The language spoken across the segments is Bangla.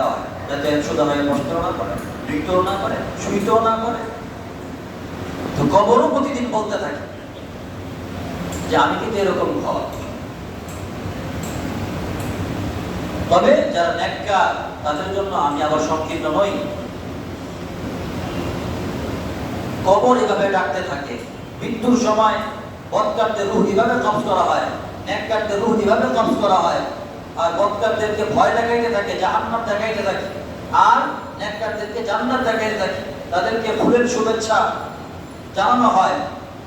দেওয়া হয়, যাতে সোজা হয়ে বসতেও না করে, নৃত্যও না করে, শুইতেও না করে। তো কবরও প্রতিদিন বলতে থাকে যে আমি কিন্তু এরকম ঘর। তবে যারা নেককার তাদের জন্য আমি আবার সংকীর্ণ নই। কবর এভাবে ডাকতে থাকে। মৃত্যুর সময় বদকারদের রূহ এভাবে কবজ করা হয়, নেককারদের রূহ এভাবে কবজ করা হয়। আর বদকারদেরকে ভয় দেখাইতে থাকে, জাহান্নাম দেখাইতে থাকে, আর নেককারদেরকে জান্নাত দেখাইতে থাকে। তাদেরকে ফুলের শুভেচ্ছা জানানো হয়,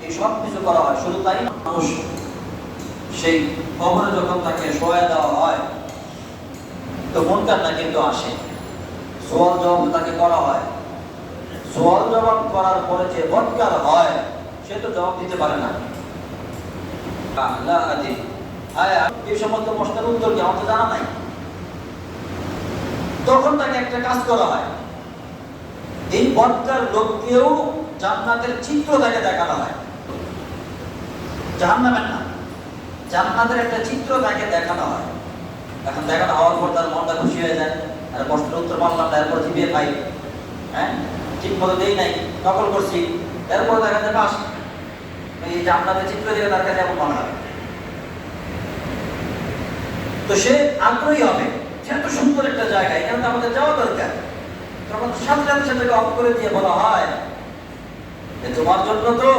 এই সব কিছু করা হয়। শুধু তাই না, মানুষ সেই কবরে যখন তাকে শোয়া দেওয়া হয়, তো মুনকার না কিন্তু আসে, সওয়াল জবাব তাকে করা হয়। সওয়াল জবাব করার পরে যে বদকার হয়, সে তো জবাব দিতে পারে না। এই সমস্ত প্রশ্নের উত্তর কি আমার তো জানা নাই। তখন তাকে একটা কাজ করা হয়, এই বদকার লোককেও জান্নাতের চিত্র তাকে দেখানো হয়। জাহান্নামের না, জান্নাতের একটা চিত্র তাকে দেখানো হয়। এখন দেখানো হওয়ার পর তার মনটা খুশি হয়ে যায়, আর প্রশ্নের উত্তর মানলাম না, এরপর জিভিয়ে খাই, হ্যাঁ ঠিক মতো দেই নাই, নকল করছি, এরপর দেখা যায় পাস। এই জান্নাতের চিত্র দিয়ে তার কাছে এমন মনে হয়, তো সে আগ্রহী হবে যে এত সুন্দর একটা জায়গা, এখানে তো আমাদের যাওয়া দরকার। তখন সাথে সাথে সেটাকে অফ করে দিয়ে বলা হয় যে তোমার জন্য তো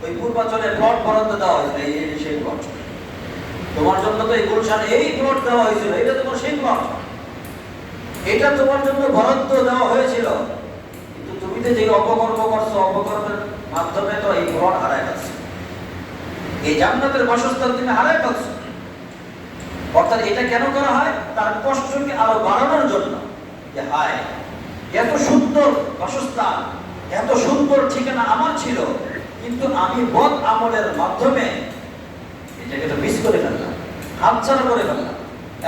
ওই পূর্বাচলে প্লট বরাদ্দ দেওয়া হয়েছিল, এই সেই প্লট। তোমার জন্য তো এই গুলশানে এই প্লট দেওয়া হয়েছিল, এটা তোমার সেই প্লট, এটা তোমার জন্য বরাদ্দ দেওয়া হয়েছিল। কিন্তু তুমি তো যে অপকর্ম করছো, অপকর্মের মাধ্যমে তো এই প্লট হারায় গেছে, এই জান্নাতের বাসস্থান তুমি হারায় গেছো। অর্থাৎ এটা কেন করা হয়? তার কষ্টকে আরো বাড়ানোর জন্য, যে হায় এত সুন্দর বাসস্থান, এত সুন্দর ঠিকানা আমার ছিল, কিন্তু আমি বদ আমলের মাধ্যমে এটাকে তো মিস করে ফেললাম, হাতছাড়া করে ফেললাম।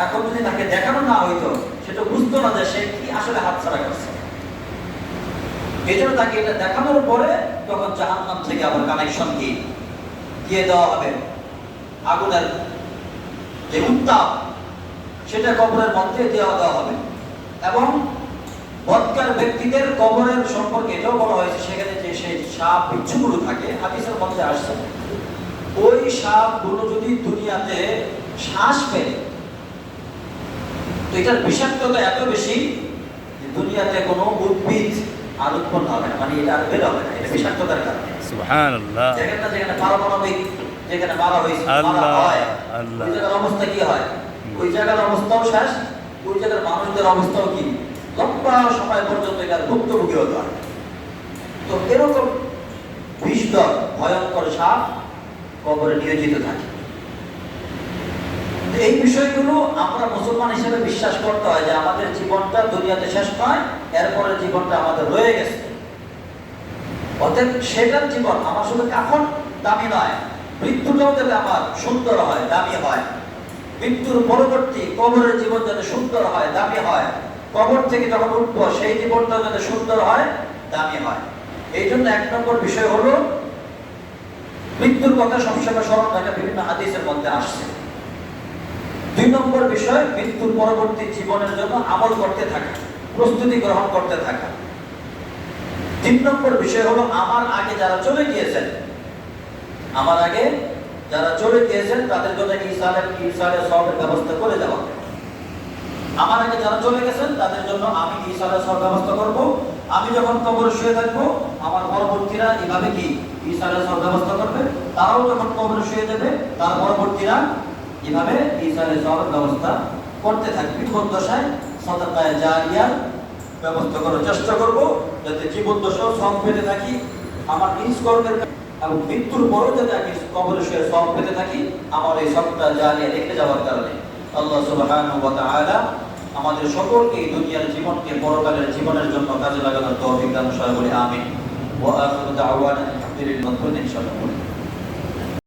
এখন যদি তাকে দেখানো না হইতো, সেটা বুঝতো না যে সে কি আসলে হাতছাড়া করছে। এই জন্য তাকে এটা দেখানোর পরে তখন জাহান্নাম থেকে আবার কানেকশন দিয়ে দেওয়া হবে। আগুনের যে উত্তাপ, সেটা কবরের মধ্যে দেওয়া হবে। এবং বদকার ব্যক্তিদের কবরের সম্পর্কে এটাও বলা হয়েছে, সেখানে যে সেই সাপ বিচ্ছুগুলো থাকে, হাদিসের মধ্যে আসছে, ওই সাপগুলো যদি দুনিয়াতে শ্বাস ফেলে, তো এটার বিষাক্ততা এত বেশি যে দুনিয়াতে কোনো উদ্ভিদ আর উৎপন্ন হবে না, মানে এটা আর বের হবে না, এটা বিষাক্ততার কারণে। সুবহানাল্লাহ। যেখানে পারমাণবিক যেখানে মারা হয়েছে, মারা হয়, ওই জায়গার অবস্থা কি হয়? ওই জায়গার অবস্থাও শেষ, ওই জায়গার মানুষদের অবস্থাও কি লম্বা সময় পর্যন্ত এটার ভুক্তভোগী হতে হয়। তো এরকম বিষধর ভয়ঙ্কর সাপ কবরে নিয়োজিত থাকে। এই বিষয়গুলো আমরা মুসলমান হিসেবে বিশ্বাস করতে হয় যে আমাদের জীবনটা দুনিয়াতে শেষ নয়, এরপরে জীবনটা আমাদের রয়ে গেছে। অতএব সেটার জীবন আমার শুধু কাফন দামি নয়, মৃত্যুটাও যাতে আমার সুন্দর হয়, দামি হয়। মৃত্যুর পরবর্তী কবরের জীবন যাতে সুন্দর হয়, দামি হয়। কবর থেকে যখন উঠবো সেই জীবনটাও যাতে সুন্দর হয়, দামি হয়। এই জন্য এক নম্বর বিষয় হলো মৃত্যুর কথা সবসময় স্মরণ রাখা, বিভিন্ন হাদিসের মধ্যে আসছে। দুই নম্বর বিষয়, মৃত্যুর পরবর্তী জীবনের জন্য আমল করতে থাকা, প্রস্তুতি গ্রহণ করতে থাকা। তিন নম্বর বিষয় হলো আমার আগে যারা চলে গিয়েছেন, আমার আগে যারা চলে গিয়েছেন তাদের জন্য ইসালের সওয়াবের ব্যবস্থা করে দেওয়া। আমার আগে যারা চলে গেছেন তাদের জন্য আমি ইসালের সওয়াব ব্যবস্থা করব। আমি যখন কবরে শুয়ে থাকবো, আমার পরবর্তীরা এভাবে কি ইসালের সওয়াব ব্যবস্থা করবে। তারাও যখন কবরে শুয়ে যাবে, তার পরবর্তীরা এভাবে ইসালের সওয়াবের ব্যবস্থা করতে থাকবে। জীবন দশায় সাদাকায়ে জারিয়ার ব্যবস্থা করার চেষ্টা করব, যাতে জীবন দশাও সওয়াব পেতে থাকি আমার নিজ কর্মের, এবং মৃত্যুর পরও যাতে আমি কবরে শুয়ে সওয়াব পেতে থাকি আমার এই সবটা জারিয়া রেখে যাওয়ার কারণে। আল্লাহ সুবহানাহু ওয়া তাআলা আমাদের সকলকে এই দুনিয়ার জীবনকে পরকালের জীবনের জন্য কাজে লাগানোর তৌফিক দান করে। আমিন। ওয়া আখিরু দাওয়ানা আলহামদুলিল্লাহি রাব্বিল আলামিন।